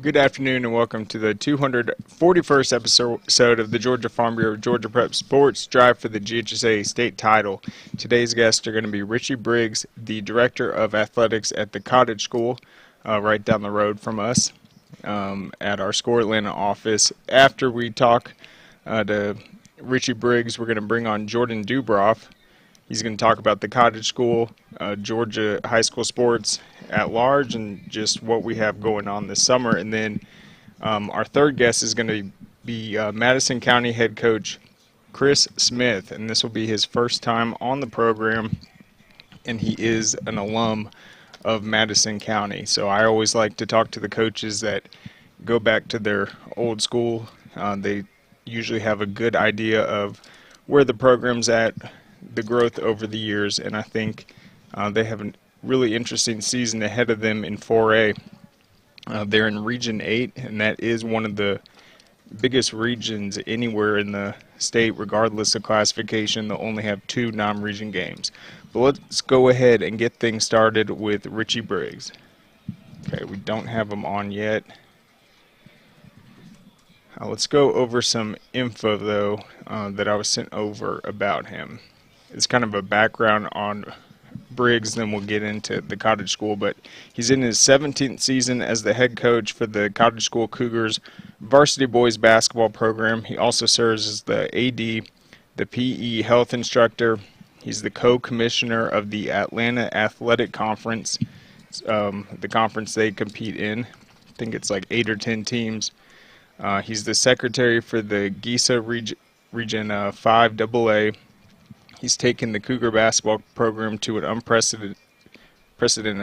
Good afternoon and welcome to the 241st episode of the Georgia Farm Bureau Georgia Prep Sports Drive for the GHSA State Title. Today's guests are going to be Richie Briggs, the Director of Athletics at the Cottage School, right down the road from us at our Score Atlanta office. After we talk to Richie Briggs, we're going to bring on Jordan Dubrof. He's going to talk about the Cottage School, Georgia high school sports at large, and just what we have going on this summer. And then our third guest is going to be Madison County head coach Chris Smith, and this will be his first time on the program, and he is an alum of Madison County. So I always like to talk to the coaches that go back to their old school. They usually have a good idea of where the program's at, the growth over the years, and I think they have a really interesting season ahead of them in 4A. They're in Region 8, and that is one of the biggest regions anywhere in the state, regardless of classification. They'll only have 2 non-region games. But let's go ahead and get things started with Richie Briggs. Okay, we don't have him on yet. Let's go over some info, though, that I was sent over about him. It's kind of a background on Briggs, then we'll get into the Cottage School. But he's in his 17th season as the head coach for the Cottage School Cougars varsity boys basketball program. He also serves as the AD, the PE health instructor. He's the co-commissioner of the Atlanta Athletic Conference, the conference they compete in. I think it's like 8 or 10 teams. He's the secretary for the GHSA Region 5 AA. He's taken the Cougar basketball program to an unprecedented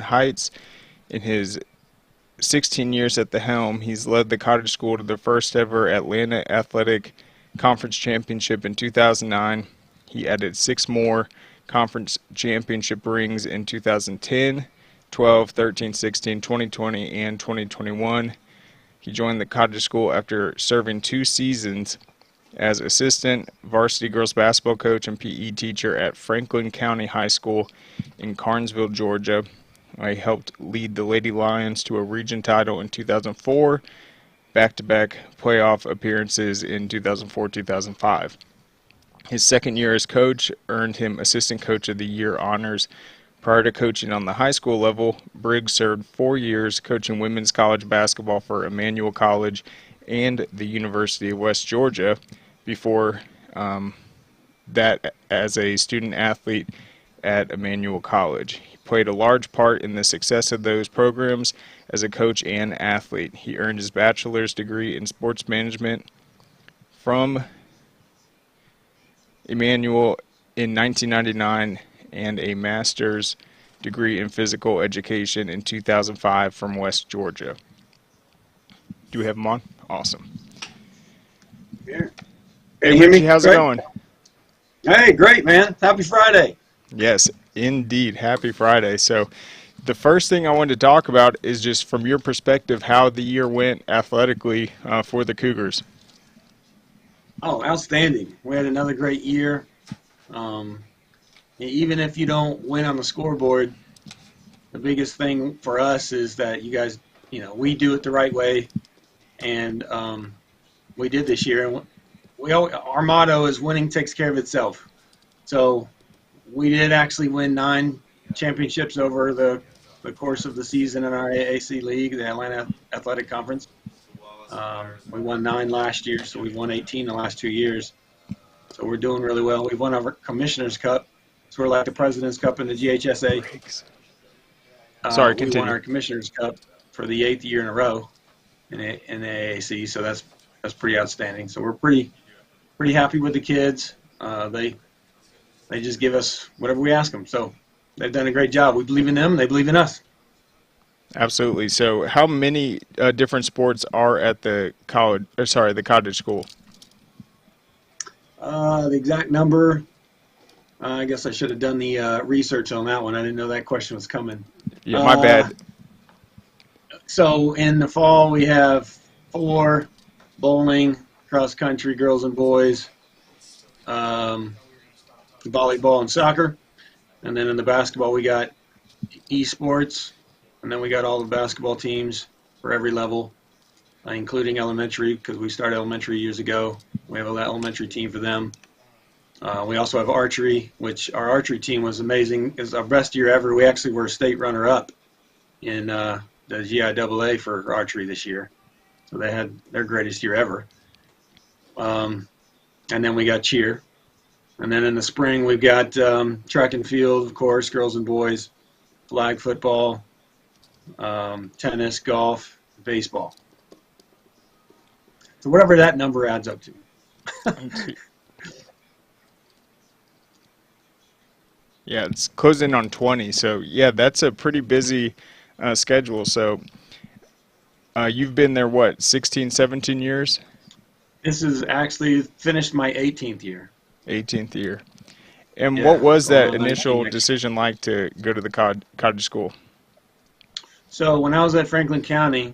heights. In his 16 years at the helm, he's led the Cottage School to the first ever Atlanta Athletic Conference Championship in 2009. He added 6 more conference championship rings in 2010, 12, 13, 16, 2020, and 2021. He joined the Cottage School after serving 2 seasons as assistant varsity girls basketball coach and PE teacher at Franklin County High School in Carnesville, Georgia. He helped lead the Lady Lions to a region title in 2004, back-to-back playoff appearances in 2004-2005. His second year as coach earned him Assistant Coach of the Year honors. Prior to coaching on the high school level, Briggs served 4 years coaching women's college basketball for Emmanuel College and the University of West Georgia, before that as a student athlete at Emmanuel College. He played a large part in the success of those programs as a coach and athlete. He earned his bachelor's degree in sports management from Emmanuel in 1999 and a master's degree in physical education in 2005 from West Georgia. Do we have him on? Awesome. Yeah. Hey, Richie, how's it going? Hey, great, man. Happy Friday. Yes, indeed. Happy Friday. So the first thing I wanted to talk about is just from your perspective how the year went athletically for the Cougars. Oh, outstanding. We had another great year. Even if you don't win on the scoreboard, the biggest thing for us is that you guys, we do it the right way. And we did this year. And our motto is winning takes care of itself. So we did actually win 9 championships over the course of the season in our AAC league, the Atlanta Athletic Conference. We won 9 last year, so we've won 18 the last 2 years. So we're doing really well. We've won our Commissioner's Cup. So we're like the President's Cup in the GHSA. Sorry, we continue. won our Commissioner's Cup for the 8th year in a row in the AAC, so that's pretty outstanding. So we're pretty happy with the kids. They just give us whatever we ask them. So they've done a great job. We believe in them. They believe in us. Absolutely. So how many different sports are at the the Cottage School? The exact number, I guess I should have done the research on that one. I didn't know that question was coming. Yeah, my bad. So in the fall we have 4: bowling, cross country, girls and boys, volleyball and soccer. And then in the basketball we got esports, and then we got all the basketball teams for every level. including elementary, because we started elementary years ago. We have an elementary team for them. We also have archery, which our archery team was amazing. It was our best year ever. We actually were state runner-up in the GIAA for archery this year. So they had their greatest year ever. And then we got cheer. And then in the spring, we've got track and field, of course, girls and boys, flag football, tennis, golf, baseball. So whatever that number adds up to. Yeah, it's closing on 20. So, yeah, that's a pretty busy schedule. So, you've been there, what, 16, 17 years? This is actually finished my 18th year. 18th year. And Yeah, what was going that on 19 initial next. decision like to go to the cottage school? So when I was at Franklin County,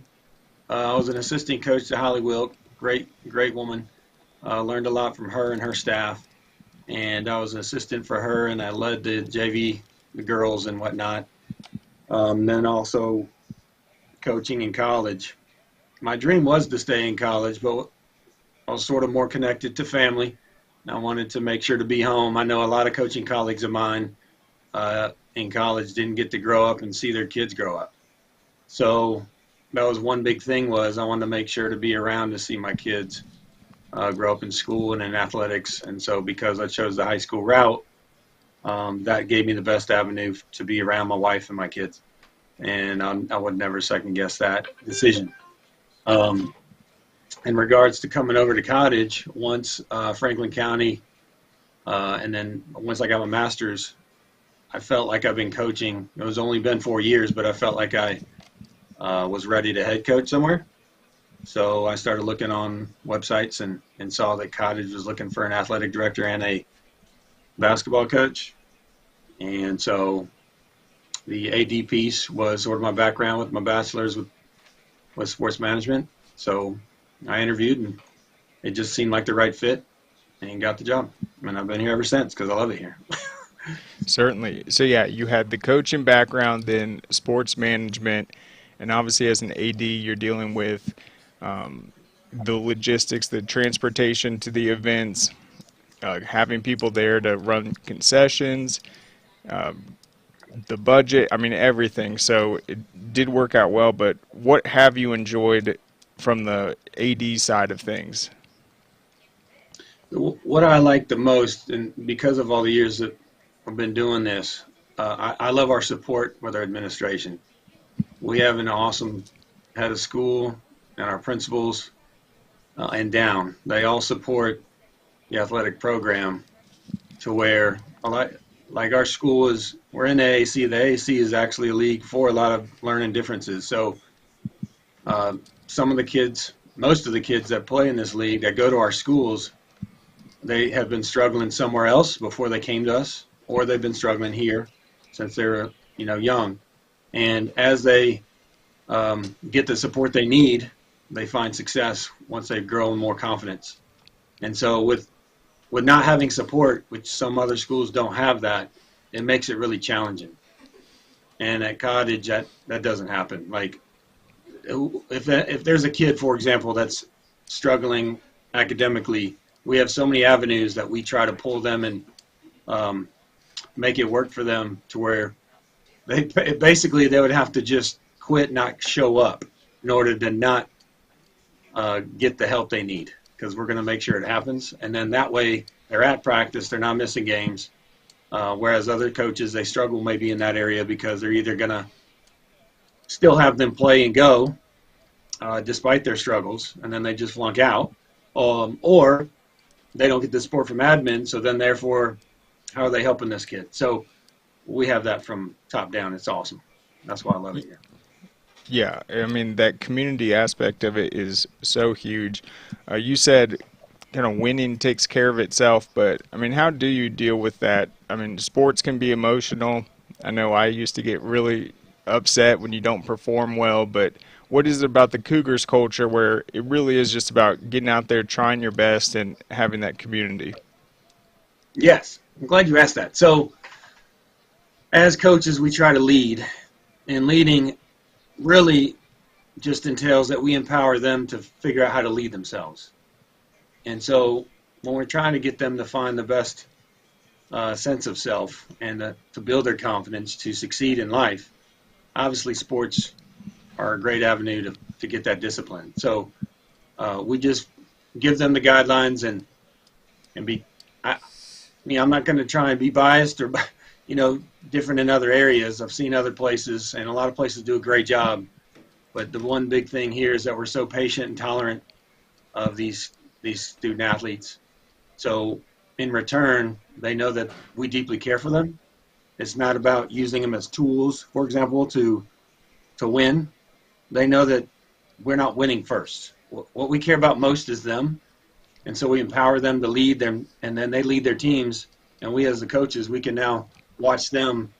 I was an assistant coach to Holly Wilk, great woman. Learned a lot from her and her staff. And I was an assistant for her, and I led the JV, the girls and whatnot. Then also coaching in college. My dream was to stay in college, but I was sort of more connected to family. I wanted to make sure to be home. I know a lot of coaching colleagues of mine in college didn't get to grow up and see their kids grow up. So that was one big thing, was I wanted to make sure to be around to see my kids grow up in school and in athletics. And so because I chose the high school route, that gave me the best avenue to be around my wife and my kids. And I would never second guess that decision. In regards to coming over to Cottage, once Franklin County, and then once I got my master's, I felt like I've been coaching. It was only been 4 years, but I felt like I was ready to head coach somewhere. So I started looking on websites and saw that Cottage was looking for an athletic director and a basketball coach. And so the AD piece was sort of my background with my bachelor's with sports management. So I interviewed, and it just seemed like the right fit, and got the job. And I've been here ever since because I love it here. Certainly. So, yeah, you had the coaching background, then sports management, and obviously as an AD, you're dealing with the logistics, the transportation to the events, having people there to run concessions, the budget, I mean, everything. So it did work out well, but what have you enjoyed from the AD side of things? What I like the most, and because of all the years that I've been doing this, I love our support with our administration. We have an awesome head of school, and our principals and down. They all support the athletic program to where, like our school is, we're in the AAC. The AAC is actually a league for a lot of learning differences. So some of the kids, most of the kids that play in this league that go to our schools, they have been struggling somewhere else before they came to us, or they've been struggling here since they're young. And as they get the support they need, they find success once they grow in more confidence. And so with not having support, which some other schools don't have that, it makes it really challenging. And at Cottage, that doesn't happen. Like if there's a kid, for example, that's struggling academically, we have so many avenues that we try to pull them and make it work for them to where they would have to just quit, not show up in order to not get the help they need, because we're going to make sure it happens. And then that way they're at practice, they're not missing games. Whereas other coaches, they struggle maybe in that area because they're either going to still have them play and go despite their struggles, and then they just flunk out, or they don't get the support from admin, so then therefore how are they helping this kid? So we have that from top down. It's awesome. That's why I love it here. Yeah, I mean, that community aspect of it is so huge. You said kind of winning takes care of itself, but I mean, how do you deal with that? I mean, sports can be emotional. I know I used to get really upset when you don't perform well, but what is it about the Cougars culture where it really is just about getting out there, trying your best, and having that community? Yes, I'm glad you asked that. So, as coaches, we try to lead, and leading really just entails that we empower them to figure out how to lead themselves. And so when we're trying to get them to find the best sense of self and to build their confidence to succeed in life, obviously sports are a great avenue to get that discipline. So we just give them the guidelines and be, I, I'm not going to try and be biased or, different in other areas. I've seen other places, and a lot of places do a great job. But the one big thing here is that we're so patient and tolerant of these student athletes. So in return, they know that we deeply care for them. It's not about using them as tools, for example, to win. They know that we're not winning first. What we care about most is them. And so we empower them to lead them, and then they lead their teams. And we as the coaches, we can now watch them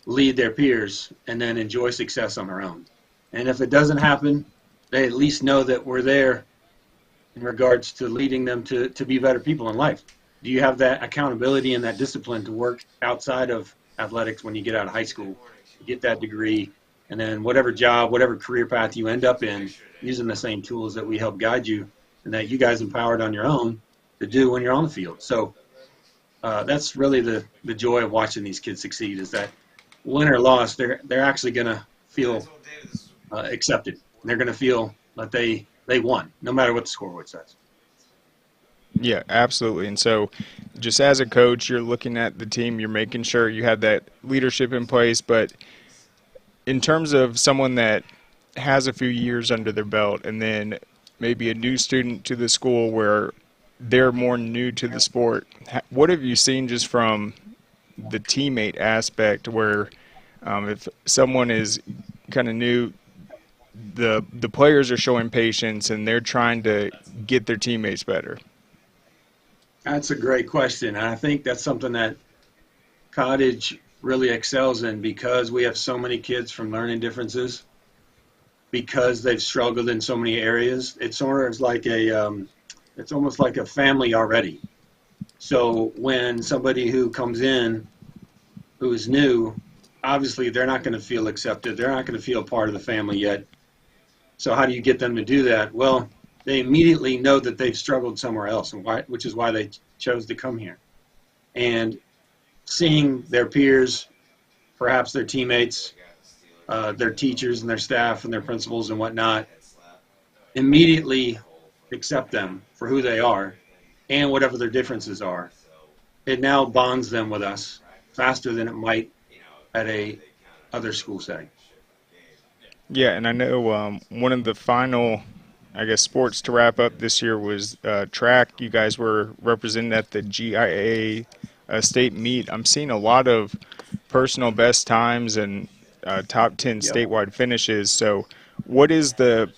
lead their peers and then enjoy success on their own. And if it doesn't happen, they at least know that we're there in regards to leading them to be better people in life. Do you have that accountability and that discipline to work outside of athletics when you get out of high school, get that degree, and then whatever job, whatever career path you end up in, using the same tools that we help guide you and that you guys empowered on your own to do when you're on the field. So that's really the joy of watching these kids succeed, is that win or loss, they're actually going to feel accepted. They're going to feel that they won, no matter what the scoreboard says. Yeah, absolutely. And so just as a coach, you're looking at the team, you're making sure you have that leadership in place. But in terms of someone that has a few years under their belt and then maybe a new student to the school where they're more new to the sport, what have you seen just from the teammate aspect where if someone is kind of new, the players are showing patience and they're trying to get their teammates better? That's a great question. And I think that's something that Cottage really excels in, because we have so many kids from learning differences, because they've struggled in so many areas. It's almost like a family already. So when somebody who comes in who is new, obviously they're not going to feel accepted. They're not going to feel part of the family yet. So how do you get them to do that? Well, they immediately know that they've struggled somewhere else, which is why they chose to come here. And seeing their peers, perhaps their teammates, their teachers and their staff and their principals and whatnot, immediately accept them for who they are and whatever their differences are. It now bonds them with us faster than it might at a other school setting. Yeah, and I know one of the final, I guess, sports to wrap up this year was track. You guys were represented at the GHSA State meet. I'm seeing a lot of personal best times and top 10 statewide finishes. So what is the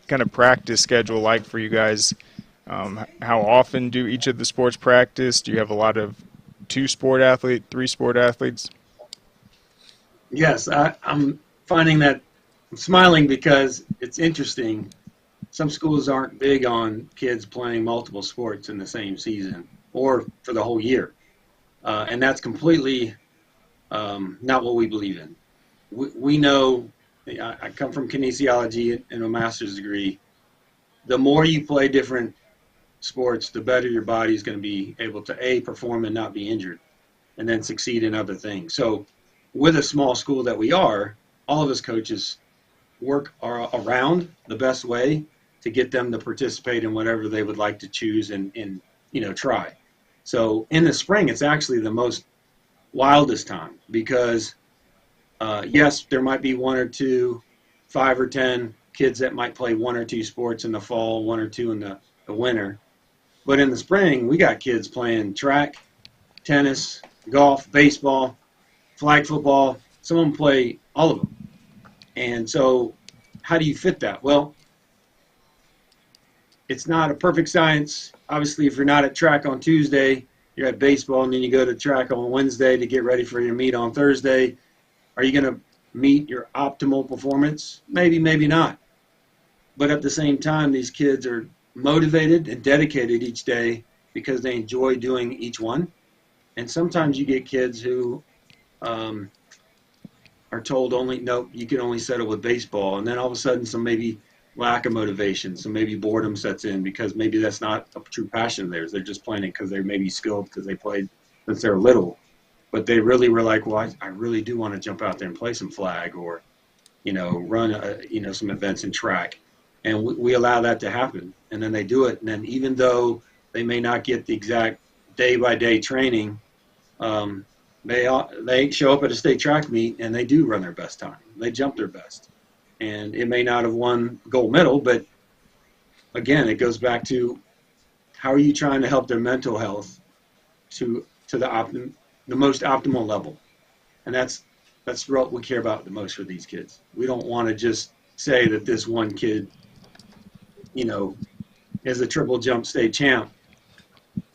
kind of practice schedule like for you guys? How often do each of the sports practice? Do you have a lot of 2-sport athlete, 3-sport athletes? Yes, I'm finding that I'm smiling because it's interesting. Some schools aren't big on kids playing multiple sports in the same season or for the whole year. And that's completely not what we believe in. We know, I come from kinesiology and a master's degree. The more you play different sports, the better your body is going to be able to, A, perform and not be injured, and then succeed in other things. So with a small school that we are, all of us coaches work around the best way to get them to participate in whatever they would like to choose and try. So in the spring, it's actually the most wildest time because, yes, there might be 1 or 2, 5 or 10 kids that might play 1 or 2 sports in the fall, 1 or 2 in the winter. But in the spring, we got kids playing track, tennis, golf, baseball, flag football. Some of them play all of them. And so how do you fit that? Well, it's not a perfect science. Obviously, if you're not at track on Tuesday, you're at baseball, and then you go to track on Wednesday to get ready for your meet on Thursday. Are you going to meet your optimal performance? Maybe, maybe not. But at the same time, these kids are motivated and dedicated each day because they enjoy doing each one. And sometimes you get kids who are are told only, nope, you can only settle with baseball. And then all of a sudden, some maybe lack of motivation, some maybe boredom sets in because maybe that's not a true passion of theirs. They're just playing it because they're maybe skilled because they played since they're little. But they really were like, well, I really do want to jump out there and play some flag or, run, some events in track. And we allow that to happen. And then they do it. And then even though they may not get the exact day-by-day training, they show up at a state track meet and they do run their best time. They jump their best. And it may not have won gold medal, but again, it goes back to how are you trying to help their mental health to the most optimal level. And that's what we care about the most for these kids. We don't want to just say that this one kid, is a triple jump state champ,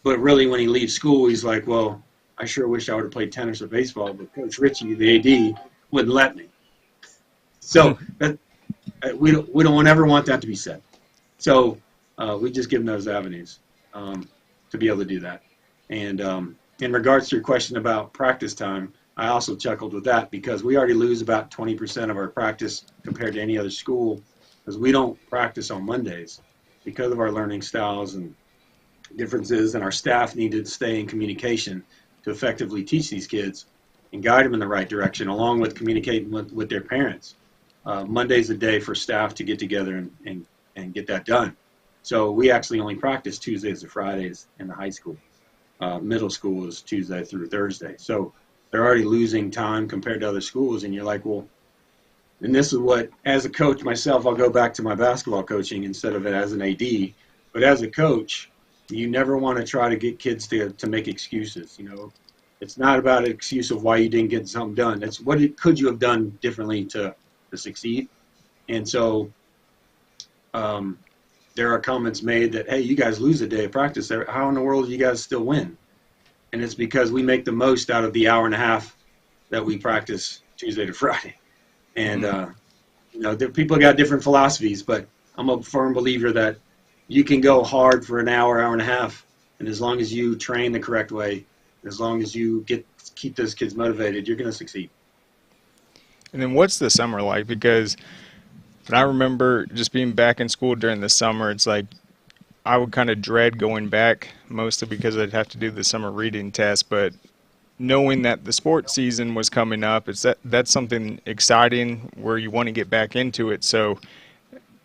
but really when he leaves school, he's like, well, I sure wish I would have played tennis or baseball, but Coach Richie, the AD, wouldn't let me. So that we don't ever want that to be said. So we just give them those avenues to be able to do that. And in regards to your question about practice time, I also chuckled with that because we already lose about 20% of our practice compared to any other school because we don't practice on Mondays because of our learning styles and differences, and our staff need to stay in communication to effectively teach these kids and guide them in the right direction, along with communicating with their parents. Monday's a day for staff to get together and get that done. So we actually only practice Tuesdays to Fridays in the high school. Middle school is Tuesday through Thursday. So they're already losing time compared to other schools, and you're like, well, and this is what, as a coach myself, I'll go back to my basketball coaching instead of it as an AD, but as a coach, you never want to try to get kids to make excuses. It's not about an excuse of why you didn't get something done. It's could you have done differently to succeed. And so there are comments made that, hey, you guys lose a day of practice. How in the world do you guys still win? And it's because we make the most out of the hour and a half that we practice Tuesday to Friday. And, people got different philosophies, but I'm a firm believer that you can go hard for an hour, hour and a half, and as long as you train the correct way, as long as you keep those kids motivated, you're going to succeed. And then what's the summer like? Because when I remember just being back in school during the summer, it's like I would kind of dread going back, mostly because I'd have to do the summer reading test. But knowing that the sports season was coming up, that's something exciting where you want to get back into it. So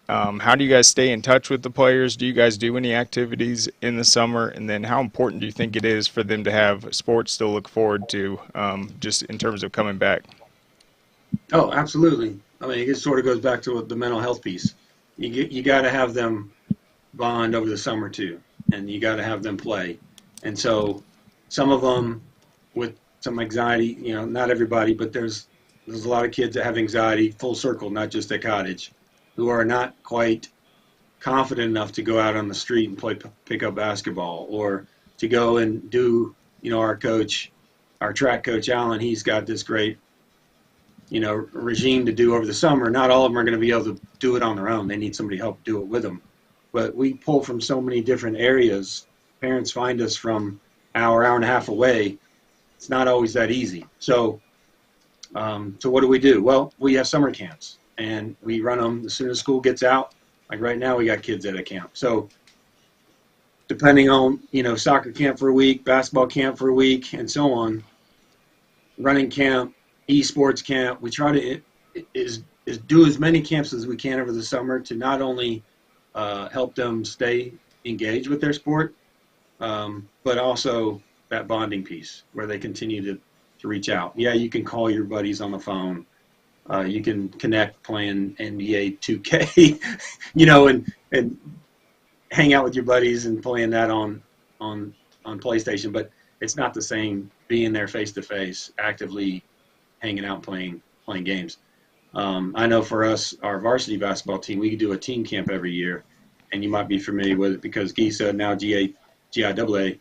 how do you guys stay in touch with the players? Do you guys do any activities in the summer? And then how important do you think it is for them to have sports to look forward to, just in terms of coming back? Oh, absolutely. I mean, it sort of goes back to the mental health piece. You got to have them bond over the summer too, and you got to have them play. And so some of them with some anxiety, not everybody, but there's a lot of kids that have anxiety, full circle, not just at Cottage, who are not quite confident enough to go out on the street and play pickup basketball, or to go and do, our track coach, Alan, he's got this great, regime to do over the summer. Not all of them are going to be able to do it on their own. They need somebody to help do it with them. But we pull from so many different areas. Parents find us from hour and a half away. It's not always that easy. So what do we do? Well, we have summer camps. And we run them as soon as school gets out. Like right now, we got kids at a camp. So depending on, soccer camp for a week, basketball camp for a week, and so on, running camp, esports camp, we try to do as many camps as we can over the summer to not only help them stay engaged with their sport, but also that bonding piece where they continue to reach out. Yeah, you can call your buddies on the phone. You can connect playing NBA 2K, and hang out with your buddies and playing that on PlayStation. But it's not the same being there face to face, actively hanging out, playing games. I know for us, our varsity basketball team, we do a team camp every year, and you might be familiar with it because GISA, now GIAA,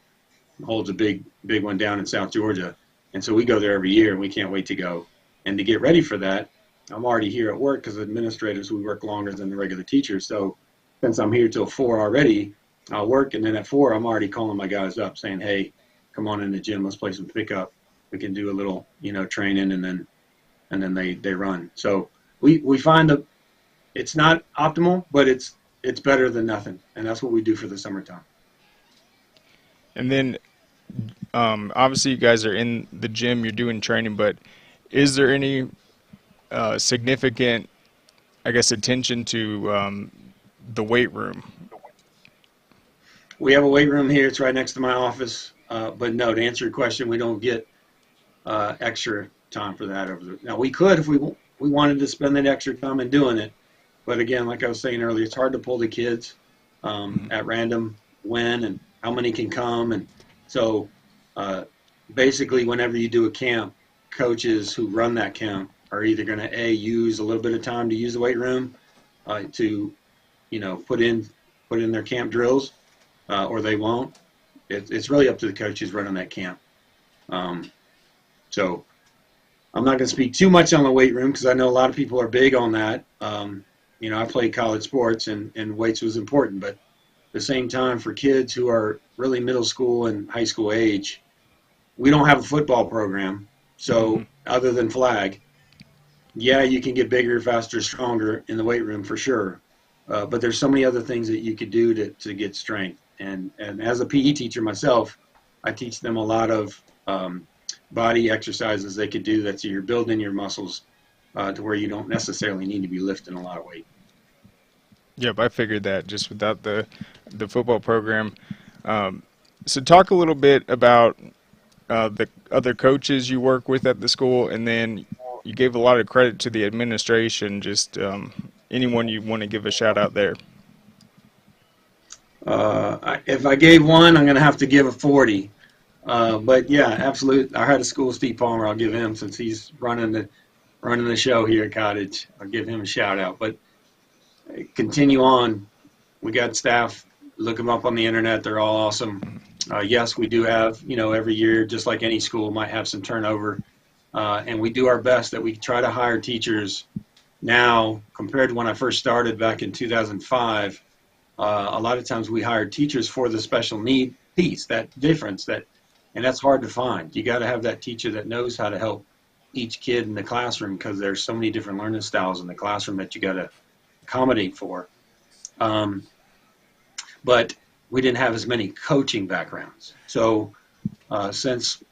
holds a big one down in South Georgia, and so we go there every year, and we can't wait to go. And to get ready for that, I'm already here at work because administrators, we work longer than the regular teachers. So since I'm here till 4 already, I'll work. And then at 4, I'm already calling my guys up saying, hey, come on in the gym. Let's play some pickup. We can do a little, training and then and then they run. So we find that it's not optimal, but it's better than nothing, and that's what we do for the summertime. And then obviously you guys are in the gym, you're doing training, but is there any significant, I guess, attention to the weight room? We have a weight room here. It's right next to my office. But no, to answer your question, we don't get extra time for that. Now we could if we wanted to spend that extra time in doing it. But again, like I was saying earlier, it's hard to pull the kids at random when and how many can come. And so basically, whenever you do a camp, coaches who run that camp are either going to use a little bit of time to use the weight room to put in their camp drills, or they won't. It's really up to the coach who's running that camp. So I'm not going to speak too much on the weight room because I know a lot of people are big on that. I played college sports and weights was important, but at the same time for kids who are really middle school and high school age, we don't have a football program. So other than flag, yeah, you can get bigger, faster, stronger in the weight room for sure. But there's so many other things that you could do to get strength. And as a PE teacher myself, I teach them a lot of body exercises they could do that you're building your muscles to where you don't necessarily need to be lifting a lot of weight. Yep, I figured that just without the football program. So talk a little bit about the other coaches you work with at the school, and then you gave a lot of credit to the administration. Just anyone you want to give a shout out there. If I gave one, I'm going to have to give a 40. But yeah, absolutely. Our head of school, Steve Palmer, I'll give him since he's running the show here at Cottage. I'll give him a shout out. But continue on. We got staff. Look them up on the internet. They're all awesome. Yes, we do have, every year, just like any school, might have some turnover. And we do our best that we try to hire teachers now compared to when I first started back in 2005. A lot of times we hired teachers for the special need piece, that difference, and that's hard to find. You got to have that teacher that knows how to help each kid in the classroom because there's so many different learning styles in the classroom that you got to accommodate for. But we didn't have as many coaching backgrounds. So since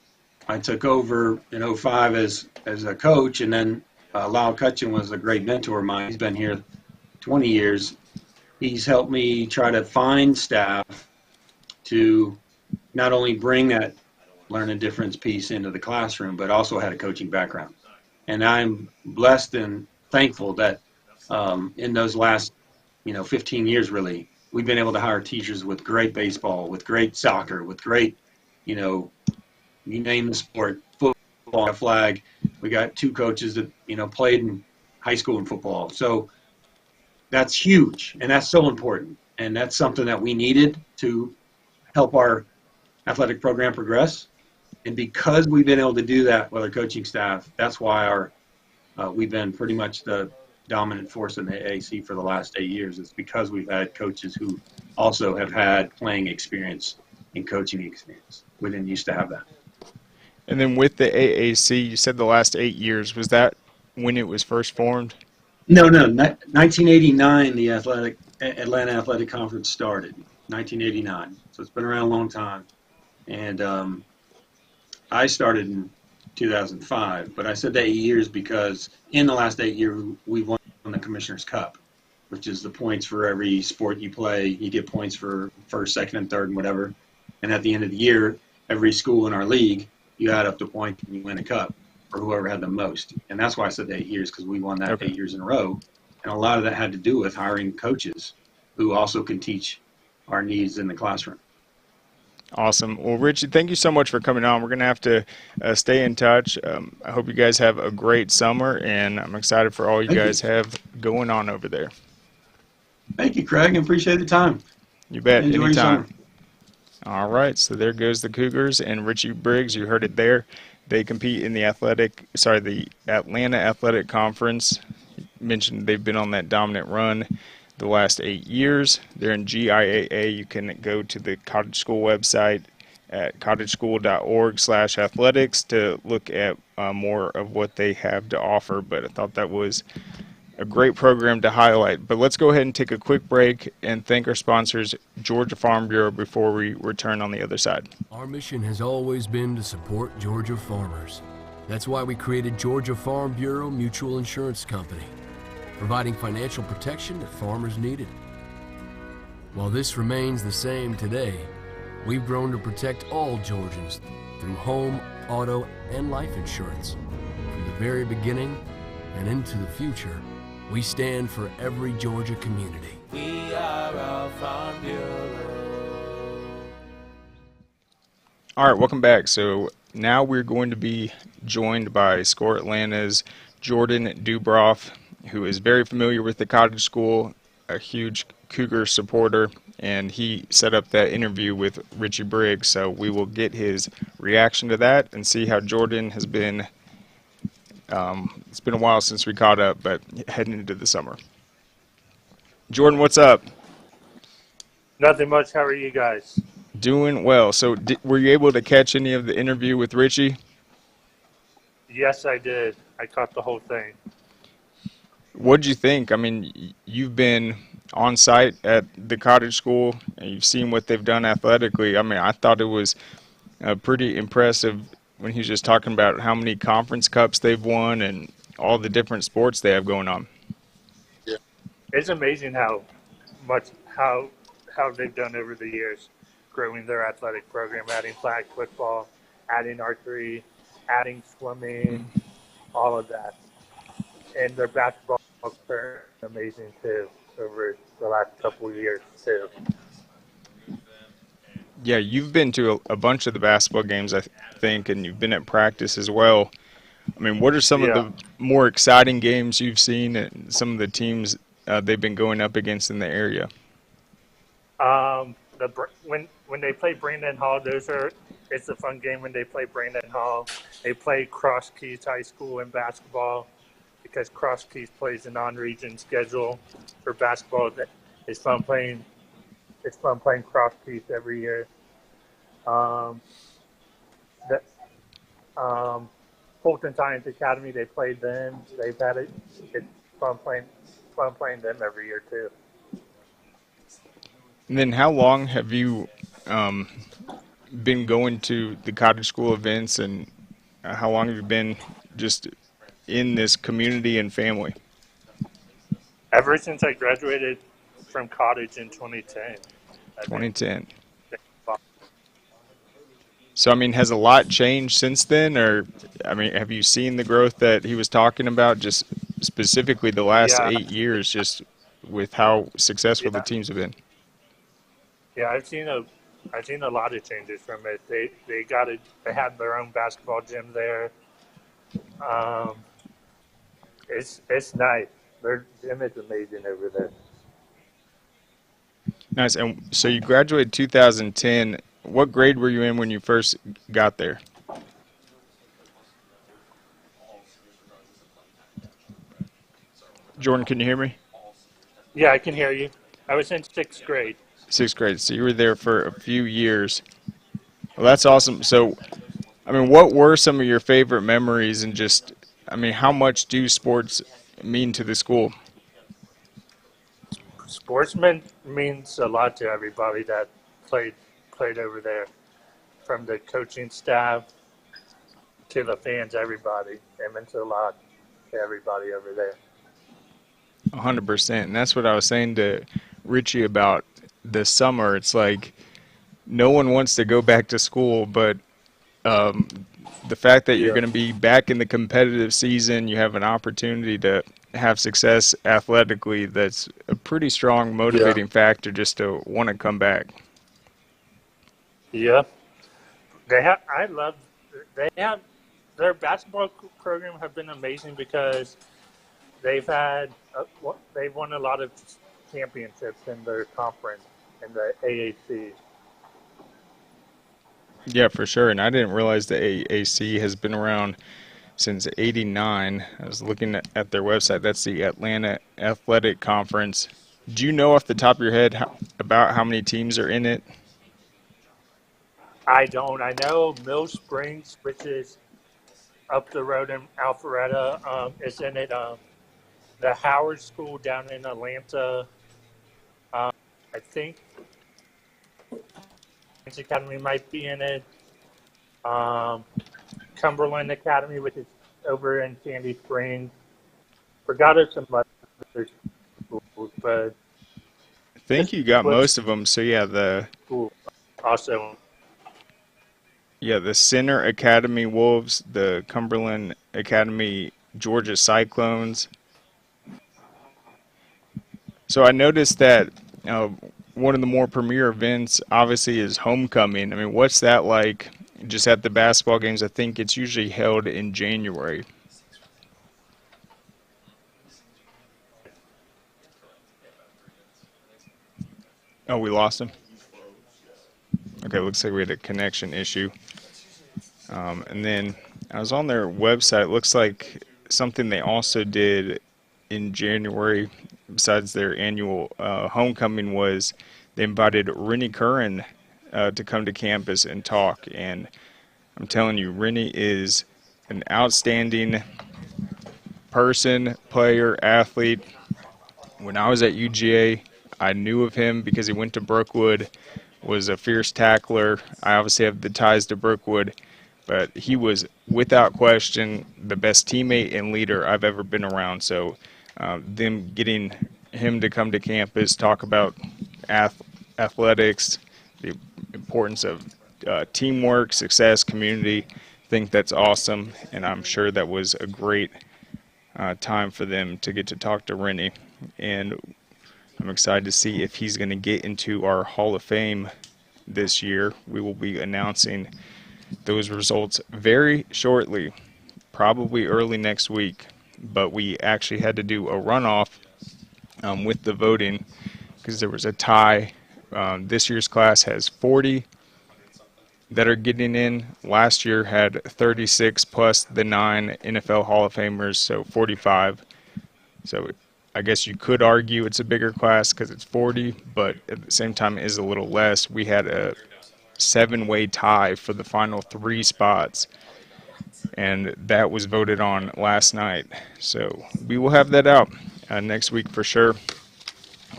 I took over in 2005 as a coach, and then Lyle Cutchin was a great mentor of mine. He's been here 20 years. He's helped me try to find staff to not only bring that learning difference piece into the classroom, but also had a coaching background. And I'm blessed and thankful that in those last, 15 years, really, we've been able to hire teachers with great baseball, with great soccer, with great, you name the sport, football, flag. We got 2 coaches that, played in high school and football. So that's huge, and that's so important. And that's something that we needed to help our athletic program progress. And because we've been able to do that with our coaching staff, that's why we've been pretty much the dominant force in the AAC for the last 8 years. It's because we've had coaches who also have had playing experience and coaching experience. We didn't used to have that. And then with the AAC, you said the last 8 years. Was that when it was first formed? No. 1989, the Atlanta Athletic Conference started. 1989. So it's been around a long time. And I started in 2005, but I said 8 years because in the last 8 years, we've won the Commissioner's Cup, which is the points for every sport you play. You get points for first, second, and third, and whatever. And at the end of the year, every school in our league, you add up the points and you win a cup for whoever had the most. And that's why I said 8 years, because we won that 8 years in a row. And a lot of that had to do with hiring coaches who also can teach our needs in the classroom. Awesome. Well, Richie, thank you so much for coming on. We're going to have to stay in touch. I hope you guys have a great summer, and I'm excited for all you guys have going on over there. Thank you, Craig. I appreciate the time. You bet. Enjoy Anytime. your summer. All right. So there goes the Cougars and Richie Briggs. You heard it there. They compete in the Atlanta Athletic Conference. You mentioned they've been on that dominant run the last 8 years. They're in GIAA. You can go to the Cottage School website at cottageschool.org/athletics to look at more of what they have to offer. But I thought that was a great program to highlight. But let's go ahead and take a quick break and thank our sponsors, Georgia Farm Bureau, before we return on the other side. Our mission has always been to support Georgia farmers. That's why we created Georgia Farm Bureau Mutual Insurance Company, providing financial protection that farmers needed. While this remains the same today, we've grown to protect all Georgians through home, auto, and life insurance. From the very beginning and into the future, we stand for every Georgia community. We are our Farm Bureau. All right, welcome back. So now we're going to be joined by Score Atlanta's Jordan Dubrof, who is very familiar with the Cottage School, a huge Cougar supporter, and he set up that interview with Richie Briggs. So we will get his reaction to that and see how Jordan has been. It's been a while since we caught up, but heading into the summer. Jordan, what's up? Nothing much. How are you guys? Doing well. So were you able to catch any of the interview with Richie? Yes, I did. I caught the whole thing. What'd you think? I mean, you've been on site at the Cottage School, and you've seen what they've done athletically. I mean, I thought it was pretty impressive when he was just talking about how many conference cups they've won and all the different sports they have going on. Yeah. It's amazing how they've done over the years, growing their athletic program, adding flag football, adding archery, adding swimming, all of that. And their basketball is amazing too over the last couple of years too. Yeah, you've been to a bunch of the basketball games, I think, and you've been at practice as well. I mean, what are some of the more exciting games you've seen and some of the teams they've been going up against in the area? When they play Brandon Hall, it's a fun game when they play Brandon Hall. They play Cross Keys High School in basketball because Cross Keys plays a non-region schedule for basketball. It's fun playing Cross Keys every year. Fulton Science Academy, they played them. They've had it. It's fun playing them every year too. And then how long have you been going to the Cottage School events, and how long have you been just in this community and family? Ever since I graduated from Cottage in 2010. 2010. So, I mean, has a lot changed since then? Or, I mean, have you seen the growth that he was talking about just specifically the last 8 years, just with how successful the teams have been? Yeah, I've seen a lot of changes from it. They had their own basketball gym there. It's nice. Their gym is amazing over there. Nice. And so you graduated 2010. What grade were you in when you first got there? Jordan, can you hear me? Yeah, I can hear you. I was in 6th grade. 6th grade. So you were there for a few years. Well, that's awesome. So, I mean, what were some of your favorite memories, and just, I mean, how much do sports mean to the school? Sportsman means a lot to everybody that played over there, from the coaching staff to the fans, everybody. It meant a lot to everybody over there. 100%. And that's what I was saying to Richie about this summer. It's like no one wants to go back to school, but the fact that you're going to be back in the competitive season, you have an opportunity to have success athletically, that's a pretty strong motivating factor just to want to come back. Yeah. Their basketball program have been amazing because they've won a lot of championships in their conference, in the AAC. Yeah, for sure. And I didn't realize the AAC has been around since '89. I was looking at their website. That's the Atlanta Athletic Conference. Do you know off the top of your head about how many teams are in it? I don't. I know Mill Springs, which is up the road in Alpharetta. Isn't it the Howard School down in Atlanta? I think Madison Academy might be in it. Cumberland Academy, which is over in Sandy Springs. Forgot of some other schools, but I think you got most of them. So yeah, the school also. Center Academy Wolves, the Cumberland Academy Georgia Cyclones. So I noticed that one of the more premier events obviously is homecoming. I mean, what's that like just at the basketball games? I think it's usually held in January. Oh, we lost him? Okay, looks like we had a connection issue. And then I was on their website. It looks like something they also did in January, besides their annual homecoming, was they invited Rennie Curran to come to campus and talk. And I'm telling you, Rennie is an outstanding person, player, athlete. When I was at UGA, I knew of him because he went to Brookwood, was a fierce tackler. I obviously have the ties to Brookwood, but he was, without question, the best teammate and leader I've ever been around. So them getting him to come to campus, talk about athletics, the importance of teamwork, success, community, I think that's awesome, and I'm sure that was a great time for them to get to talk to Rennie. And I'm excited to see if he's going to get into our Hall of Fame this year. We will be announcing those results very shortly, probably early next week. But we actually had to do a runoff with the voting because there was a tie. This year's class has 40 that are getting in. Last year had 36 plus the 9 NFL Hall of Famers, so 45. So I guess you could argue it's a bigger class because it's 40, but at the same time it is a little less. We had a 7-way tie for the final 3 spots, and that was voted on last night. So we will have that out next week for sure.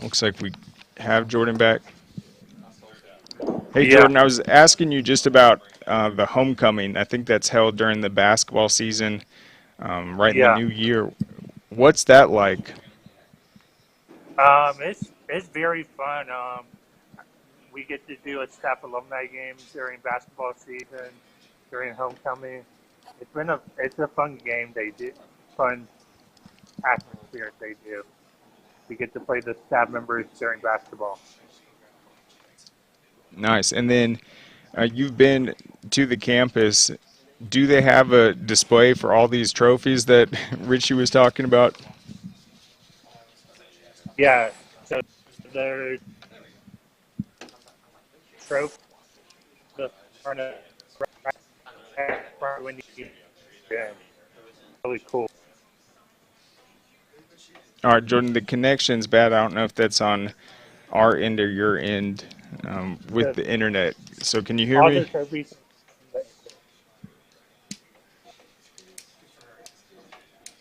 Looks like we have Jordan back. Hey, Yeah. Jordan, I was asking you just about the homecoming. I think that's held during the basketball season, right in the new year. What's that like? It's very fun. We get to do a staff alumni games during basketball season, during homecoming. It's a fun game they do, fun atmosphere they do. We get to play the staff members during basketball. Nice. And then you've been to the campus. Do they have a display for all these trophies that Richie was talking about? Yeah, so there's trophy the front of when you really cool. All right, Jordan, the connection's bad. I don't know if that's on our end or your end with the internet. So can you hear All me? the trophies.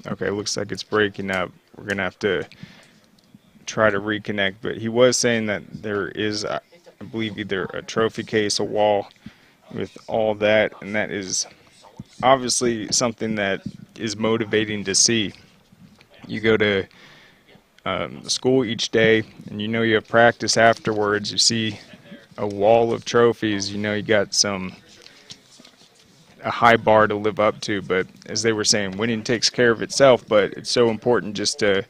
Okay, looks like it's breaking up. We're going to have to try to reconnect. But he was saying that there is, I believe, either a trophy case, a wall with all that, and that is obviously something that is motivating to see. You go to school each day, and you know you have practice afterwards. You see a wall of trophies. You know you got a high bar to live up to. But as they were saying, winning takes care of itself. But it's so important just to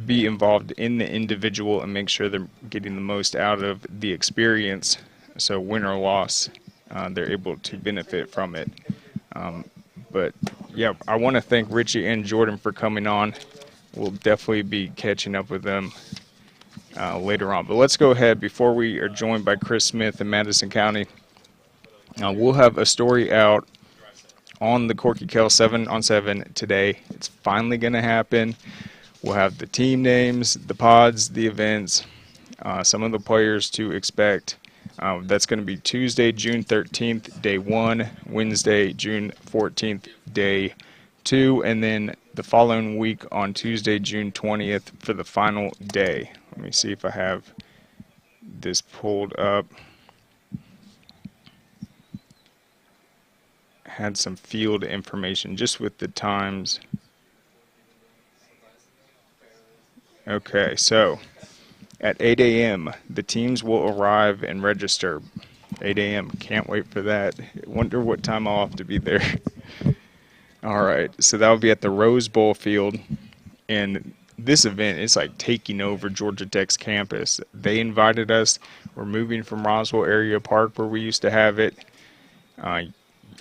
be involved in the individual and make sure they're getting the most out of the experience. So win or loss, they're able to benefit from it. But yeah, I want to thank Richie and Jordan for coming on. We'll definitely be catching up with them later on. But let's go ahead before we are joined by Chris Smith in Madison County. We'll have a story out on the Corky Kell 7-on-7 today. It's finally going to happen. We'll have the team names, the pods, the events, some of the players to expect. That's going to be Tuesday, June 13th, day 1, Wednesday, June 14th, day 2, and then the following week on Tuesday, June 20th for the final day. Let me see if I have this pulled up. Had some field information just with the times. Okay, so at 8 a.m., the teams will arrive and register. 8 a.m., can't wait for that. Wonder what time I'll have to be there. All right, so that will be at the Rose Bowl field. And this event is like taking over Georgia Tech's campus. They invited us. We're moving from Roswell Area Park where we used to have it.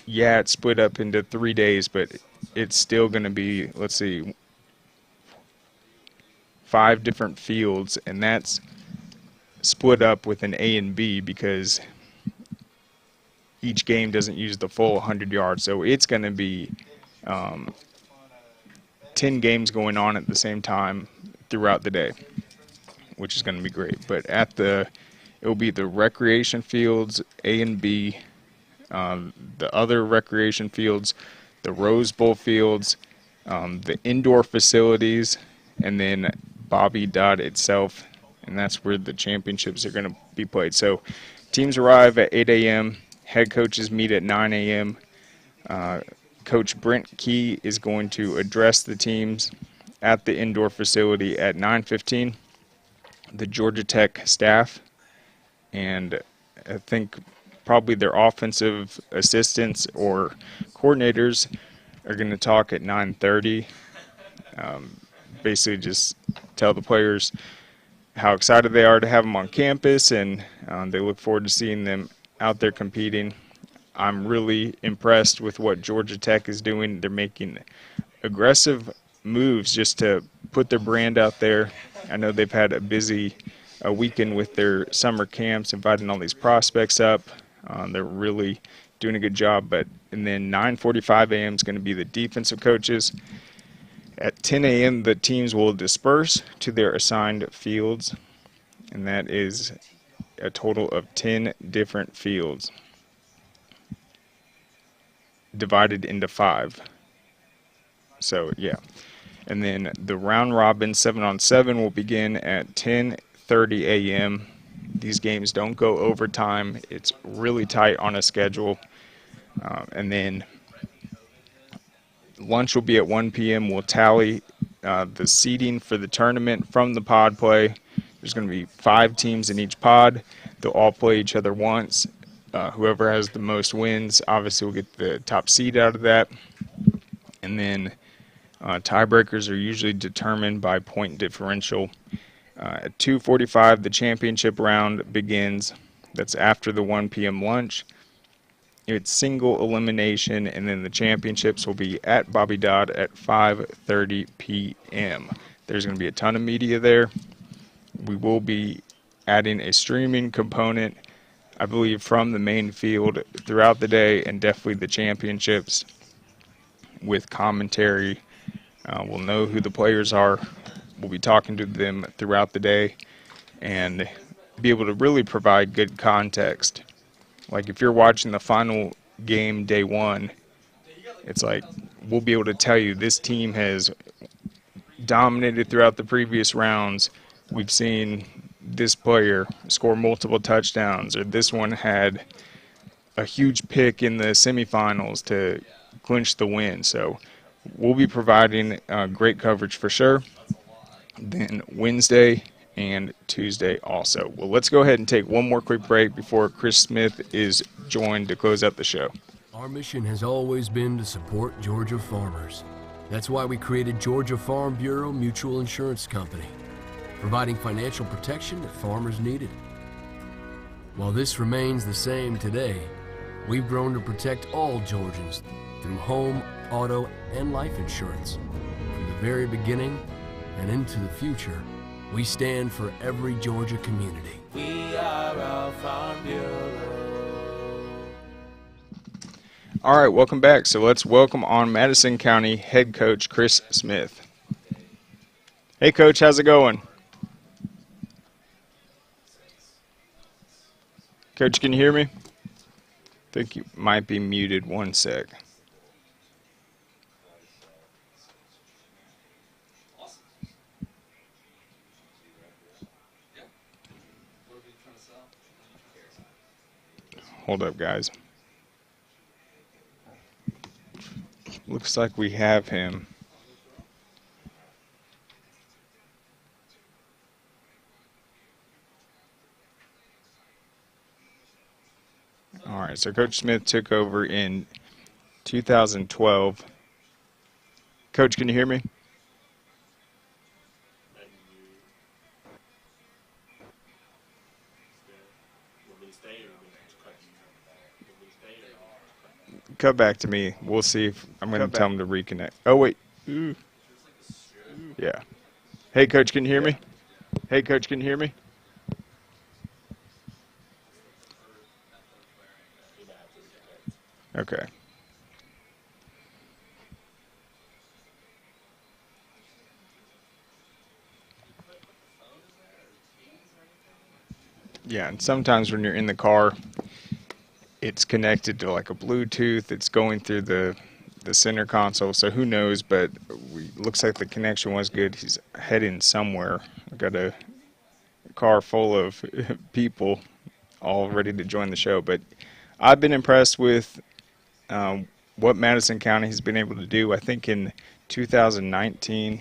Yeah, it's split up into 3 days, but it's still going to be, let's see, 5 different fields, and that's split up with an A and B because each game doesn't use the full 100 yards. So it's going to be 10 games going on at the same time throughout the day, which is going to be great. But it will be the recreation fields, A and B, the other recreation fields, the Rose Bowl fields, the indoor facilities, and then Bobby Dodd itself, and that's where the championships are going to be played. So teams arrive at 8 a.m., head coaches meet at 9 a.m. Coach Brent Key is going to address the teams at the indoor facility at 9:15. The Georgia Tech staff and I think probably their offensive assistants or coordinators are going to talk at 9:30. Basically just tell the players how excited they are to have them on campus, and they look forward to seeing them out there competing. I'm really impressed with what Georgia Tech is doing. They're making aggressive moves just to put their brand out there. I know they've had a busy weekend with their summer camps, inviting all these prospects up. They're really doing a good job. And then 9:45 a.m. is going to be the defensive coaches. At 10 a.m., the teams will disperse to their assigned fields, and that is a total of 10 different fields divided into 5. So, yeah. And then the round robin 7-on-7 will begin at 10:30 a.m. These games don't go overtime. It's really tight on a schedule. And then lunch will be at 1 p.m. We'll tally the seeding for the tournament from the pod play. There's going to be 5 teams in each pod. They'll all play each other once. Whoever has the most wins, obviously, will get the top seed out of that. And then tiebreakers are usually determined by point differential. At 2:45, the championship round begins. That's after the 1 p.m. lunch. It's single elimination, and then the championships will be at Bobby Dodd at 5:30 p.m. There's going to be a ton of media there. We will be adding a streaming component, I believe, from the main field throughout the day, and definitely the championships with commentary. We'll know who the players are. We'll be talking to them throughout the day and be able to really provide good context. Like if you're watching the final game day 1, it's like we'll be able to tell you this team has dominated throughout the previous rounds. We've seen this player score multiple touchdowns, or this one had a huge pick in the semifinals to clinch the win. So we'll be providing great coverage for sure. Then Wednesday and Tuesday also. Well, let's go ahead and take one more quick break before Chris Smith is joined to close out the show. Our mission has always been to support Georgia farmers. That's why we created Georgia Farm Bureau Mutual Insurance Company, providing financial protection that farmers needed. While this remains the same today, we've grown to protect all Georgians through home, auto, and life insurance. From the very beginning and into the future, we stand for every Georgia community. We are a Farm Bureau. All right, welcome back. So let's welcome on Madison County head coach Chris Smith. Hey, Coach, how's it going? Coach, can you hear me? I think you might be muted. One sec. Hold up, guys. Looks like we have him. All right, so Coach Smith took over in 2012. Coach, can you hear me? Cut back to me. We'll see if I'm going to tell him to reconnect. Oh, wait. Ooh. Yeah. Hey, Coach, can you hear me? Hey, Coach, can you hear me? Okay. Yeah, and sometimes when you're in the car, it's connected to like a Bluetooth. It's going through the center console, so who knows, but looks like the connection was good. He's heading somewhere. I got a car full of people all ready to join the show, but I've been impressed with what Madison County has been able to do. I think in 2019,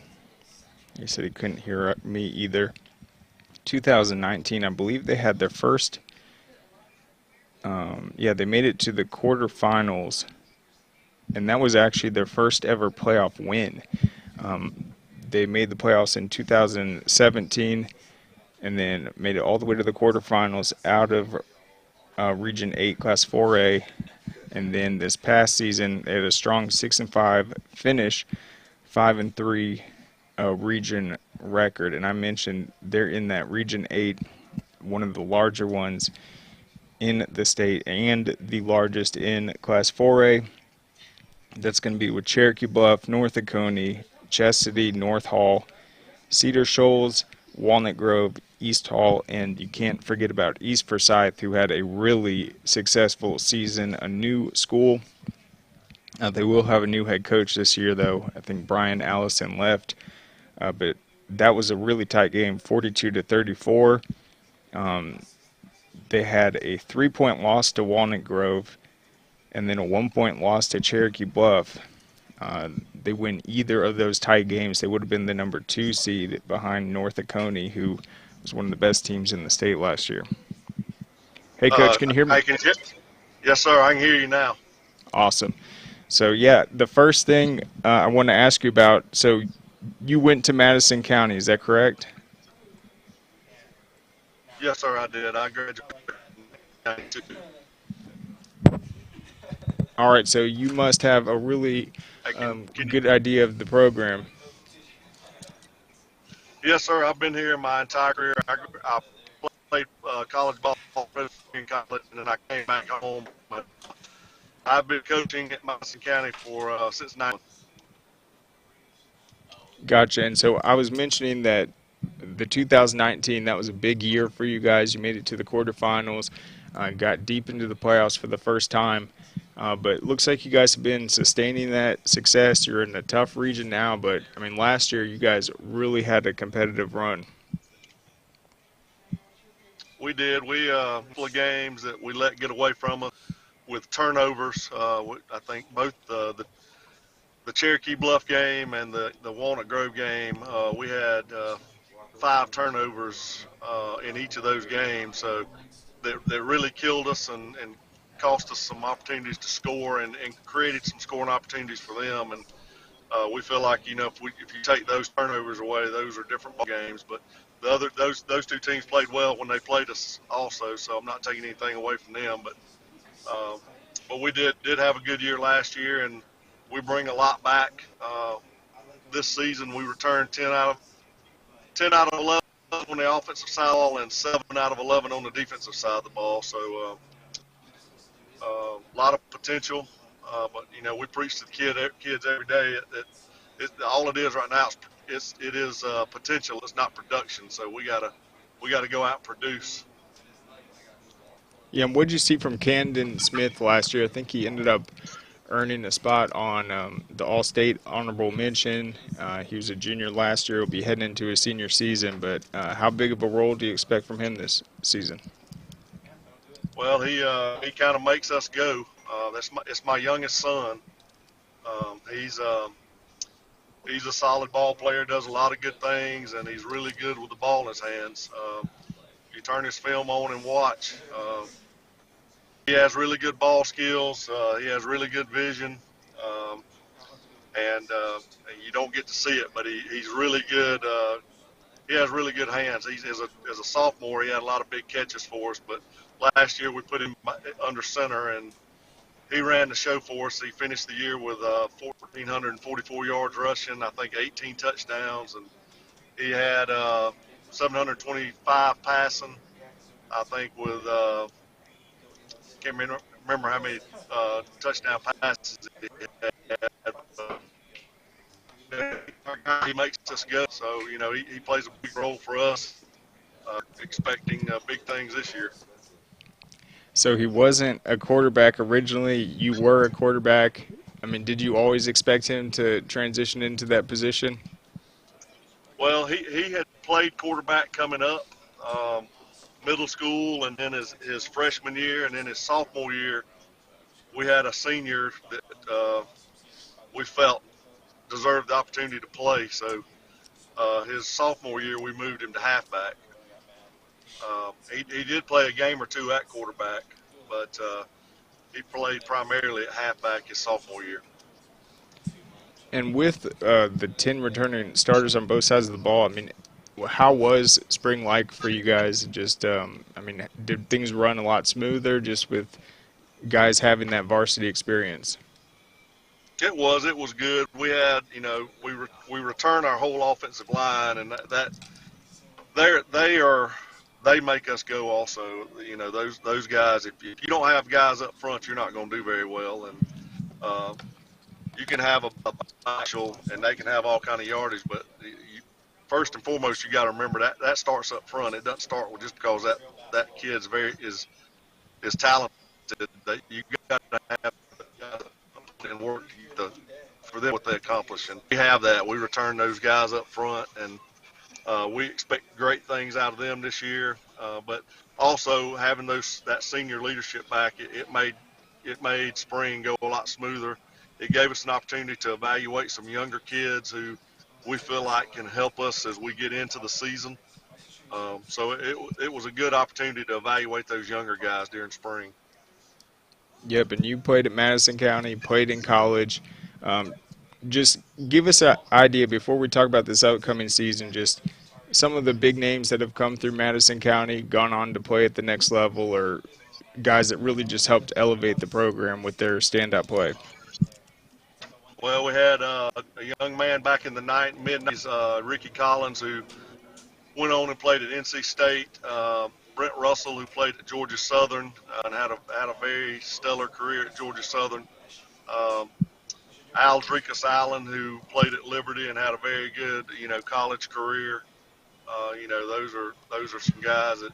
he said he couldn't hear me either. 2019, I believe they had their first, they made it to the quarterfinals, and that was actually their first ever playoff win. They made the playoffs in 2017 and then made it all the way to the quarterfinals out of Region 8 Class 4A. And then this past season, they had a strong 6-5 finish, 5-3 region record. And I mentioned they're in that Region 8, one of the larger ones in the state and the largest in Class 4A. That's going to be with Cherokee Bluff, North Oconee, Chestatee, North Hall, Cedar Shoals, Walnut Grove, East Hall, and you can't forget about East Forsyth, who had a really successful season, a new school. They will have a new head coach this year, though. I think Brian Allison left, but that was a really tight game, 42-34. They had a 3-point loss to Walnut Grove and then a 1-point loss to Cherokee Bluff. They win either of those tight games, they would have been the number 2 seed behind North Oconee, who was one of the best teams in the state last year. Hey, Coach, can you hear me? Yes, sir. I can hear you now. Awesome. So, yeah, the first thing I want to ask you about, so you went to Madison County, is that correct? Yes, sir, I did. I graduated in 92. All right, so you must have a really good idea of the program. Yes, sir. I've been here my entire career. I played college ball in college, and then I came back home. But I've been coaching at Madison County for since 9. Gotcha. And so I was mentioning that the 2019, that was a big year for you guys. You made it to the quarterfinals, got deep into the playoffs for the first time. But it looks like you guys have been sustaining that success. You're in a tough region now, but, I mean, last year you guys really had a competitive run. We did. We couple of games that we let get away from us with turnovers. I think both the Cherokee Bluff game and the Walnut Grove game, we had 5 turnovers in each of those games. So that really killed us and cost us some opportunities to score and created some scoring opportunities for them. And we feel like, if you take those turnovers away, those are different ball games. But those 2 teams played well when they played us also, so I'm not taking anything away from them. But we did have a good year last year, and we bring a lot back this season. We returned 10 out of 11 on the offensive side of the ball and 7 out of 11 on the defensive side of the ball. So a lot of potential, but we preach to the kids every day that all it is right now it is potential. It's not production. So we gotta go out and produce. Yeah, and what did you see from Camden Smith last year? I think he ended up earning a spot on the All-State honorable mention. He was a junior last year. Will be heading into his senior season, but how big of a role do you expect from him this season? Well, he kind of makes us go. It's my youngest son. Um, he's um, he's a solid ball player, does a lot of good things, and he's really good with the ball in his hands. You turn his film on and watch. He has really good ball skills. He has really good vision, um, and you don't get to see it, but he's really good. He has really good hands. He's as a sophomore, he had a lot of big catches for us. But last year we put him under center, and he ran the show for us. He finished the year with 1,444 yards rushing, I think 18 touchdowns, and he had 725 passing. I think with can't remember how many touchdown passes he had. He makes us go. So, he plays a big role for us, expecting big things this year. So he wasn't a quarterback originally. You were a quarterback. I mean, did you always expect him to transition into that position? Well, he had played quarterback coming up, middle school, and then his freshman year, and then his sophomore year, we had a senior that we felt deserved the opportunity to play. So his sophomore year, we moved him to halfback. He did play a game or two at quarterback, but he played primarily at halfback his sophomore year. And with the 10 returning starters on both sides of the ball, I mean, how was spring like for you guys? Just, I mean, did things run a lot smoother just with guys having that varsity experience? It was good. We had, we return our whole offensive line, and they make us go also. Those guys. If you don't have guys up front, you're not going to do very well. And you can have a special, and they can have all kind of yardage, but first and foremost, you got to remember that starts up front. It doesn't start with just because that kid's is talented. That you got to have and work for them what they accomplish, and we have that. We return those guys up front, and we expect great things out of them this year. But also having that senior leadership back, it made spring go a lot smoother. It gave us an opportunity to evaluate some younger kids who we feel like can help us as we get into the season. So it was a good opportunity to evaluate those younger guys during spring. Yep, and you played at Madison County, played in college. Just give us an idea before we talk about this upcoming season, just some of the big names that have come through Madison County, gone on to play at the next level, or guys that really just helped elevate the program with their stand-up play. Well, we had a young man back in the mid-90s, Ricky Collins, who went on and played at NC State. Brent Russell, who played at Georgia Southern and had a very stellar career at Georgia Southern. Aldricus Allen, who played at Liberty and had a very good, college career. Those are some guys that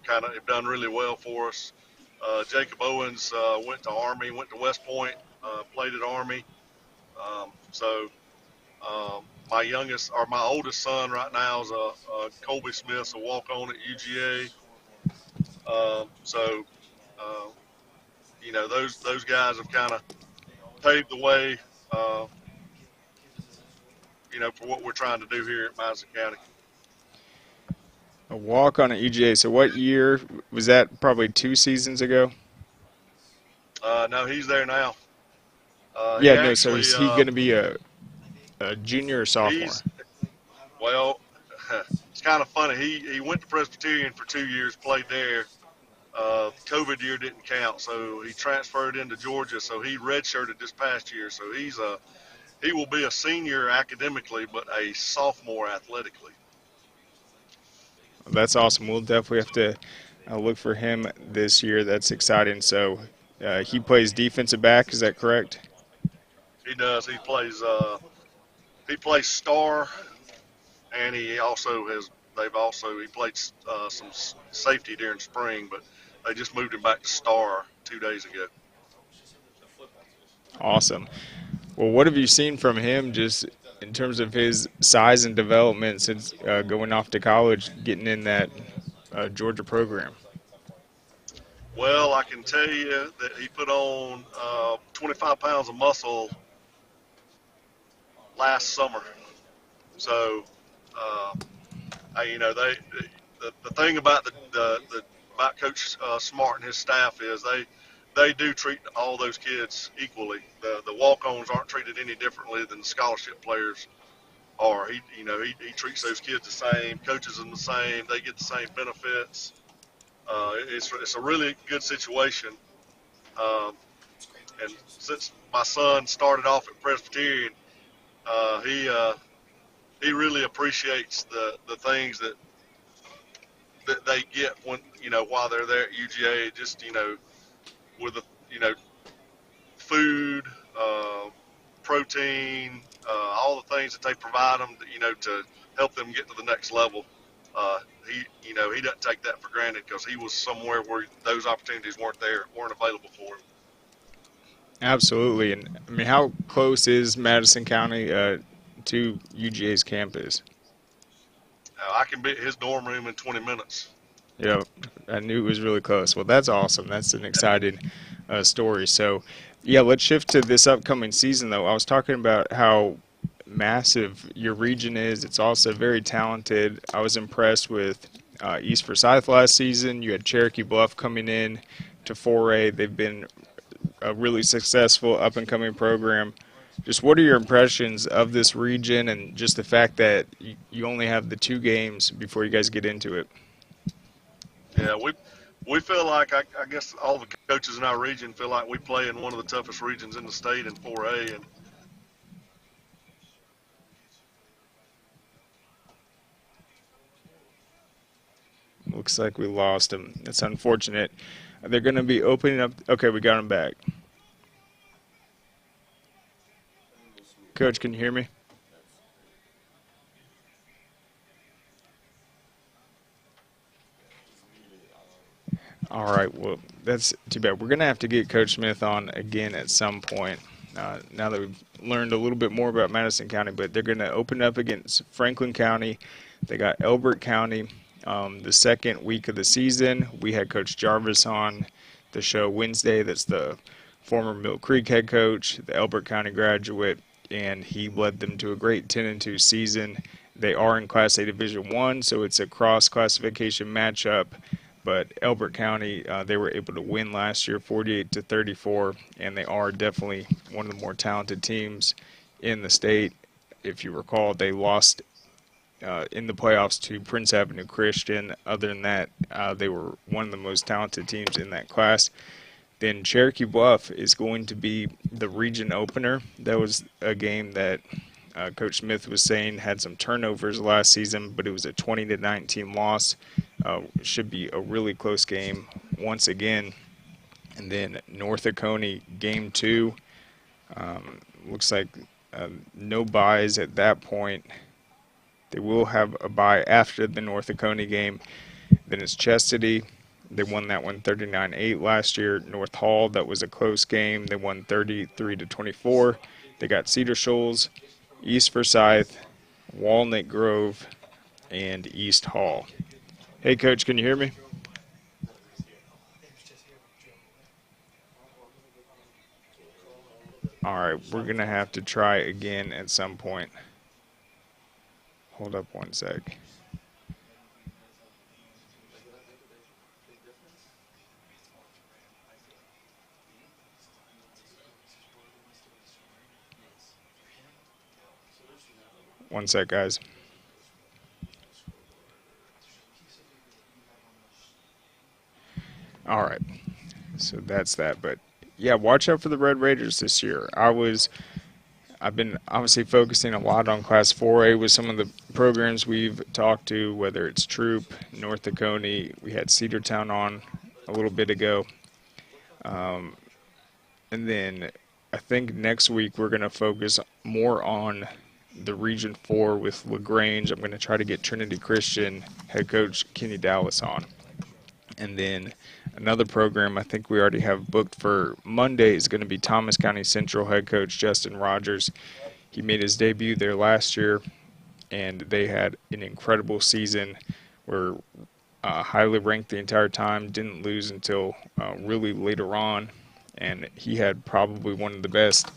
kind of have done really well for us. Jacob Owens went to Army, went to West Point, played at Army. My oldest son right now is Colby Smith's a walk-on at UGA. Those guys have kind of paved the way, for what we're trying to do here at Madison County. A walk-on at UGA. So what year was that? Probably 2 seasons ago? No, he's there now. So is he going to be a junior or sophomore? It's kind of funny. He went to Presbyterian for 2 years, played there. The COVID year didn't count, so he transferred into Georgia. So he redshirted this past year. So he will be a senior academically, but a sophomore athletically. That's awesome. We'll definitely have to look for him this year. That's exciting. So he plays defensive back. Is that correct? He does. He plays star, and he played some safety during spring, but they just moved him back to Star 2 days ago. Awesome. Well, what have you seen from him just in terms of his size and development since going off to college, getting in that Georgia program? Well, I can tell you that he put on 25 pounds of muscle last summer. So, the thing about about Coach Smart and his staff is they do treat all those kids equally. The walk-ons aren't treated any differently than the scholarship players are. He treats those kids the same, coaches them the same. They get the same benefits. It's a really good situation. And since my son started off at Presbyterian, he really appreciates the things that they get while they're there at UGA. Just with the food, protein, all the things that they provide them, to help them get to the next level. He doesn't take that for granted because he was somewhere where those opportunities weren't available for him. Absolutely. And I mean, how close is Madison County to UGA's campus? I can be at his dorm room in 20 minutes. Yeah, I knew it was really close. Well, that's awesome. That's an exciting story. So, yeah, let's shift to this upcoming season, though. I was talking about how massive your region is. It's also very talented. I was impressed with East Forsyth last season. You had Cherokee Bluff coming in to 4A. They've been a really successful up-and-coming program. Just what are your impressions of this region and just the fact that you only have the 2 games before you guys get into it? Yeah, we feel like, I guess all the coaches in our region feel like we play in one of the toughest regions in the state in 4A. And looks like we lost him. It's unfortunate. They're going to be opening up. Okay, we got him back. Coach, can you hear me? All right, well, that's too bad. We're going to have to get Coach Smith on again at some point now that we've learned a little bit more about Madison County, but they're going to open up against Franklin County. They got Elbert County the second week of the season. We had Coach Jarvis on the show Wednesday. That's the former Mill Creek head coach, the Elbert County graduate, and he led them to a great 10-2 season. They are in Class A Division I, so it's a cross-classification matchup. But Elbert County, they were able to win last year 48-34, and they are definitely one of the more talented teams in the state. If you recall, they lost in the playoffs to Prince Avenue Christian. Other than that, they were one of the most talented teams in that class. Then Cherokee Bluff is going to be the region opener. That was a game that Coach Smith was saying had some turnovers last season, but it was a 20-19 loss. Should be a really close game once again. And then North Oconee game 2. Looks like no buys at that point. They will have a bye after the North Oconee game. Then it's Chastity. They won that one 39-8 last year. North Hall, that was a close game. They won 33-24. They got Cedar Shoals, East Forsyth, Walnut Grove, and East Hall. Hey, Coach, can you hear me? All right, we're going to have to try again at some point. Hold up one sec. One sec, guys. All right, so that's that. But yeah, watch out for the Red Raiders this year. I've been obviously focusing a lot on Class 4A with some of the programs we've talked to, whether it's Troop, North Oconee. We had Cedartown on a little bit ago. And then I think next week we're going to focus more on the Region 4 with LaGrange. I'm going to try to get Trinity Christian head coach Kenny Dallas on. And then another program I think we already have booked for Monday is going to be Thomas County Central head coach Justin Rogers. He made his debut there last year, and they had an incredible season. Were highly ranked the entire time, didn't lose until really later on, and he had probably one of the best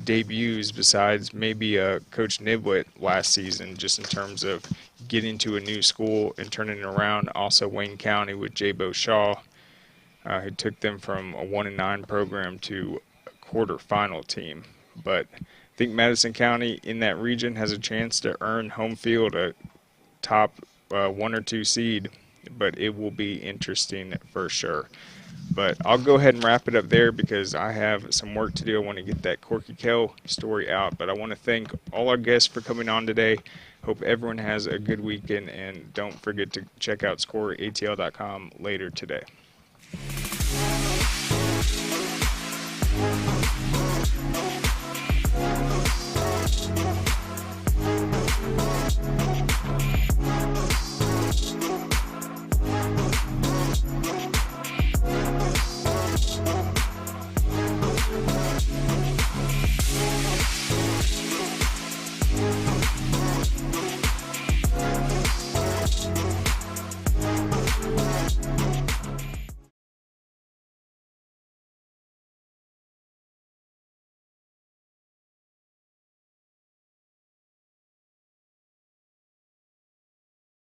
debuts besides maybe Coach Niblet last season, just in terms of getting to a new school and turning it around. Also Wayne County with J-Bo Shaw, who took them from a 1-9 program to a quarterfinal team. But I think Madison County in that region has a chance to earn home field, a top 1 or 2 seed, but it will be interesting for sure. But I'll go ahead and wrap it up there because I have some work to do. I want to get that Corky Kell story out. But I want to thank all our guests for coming on today. Hope everyone has a good weekend, and don't forget to check out scoreatl.com later today.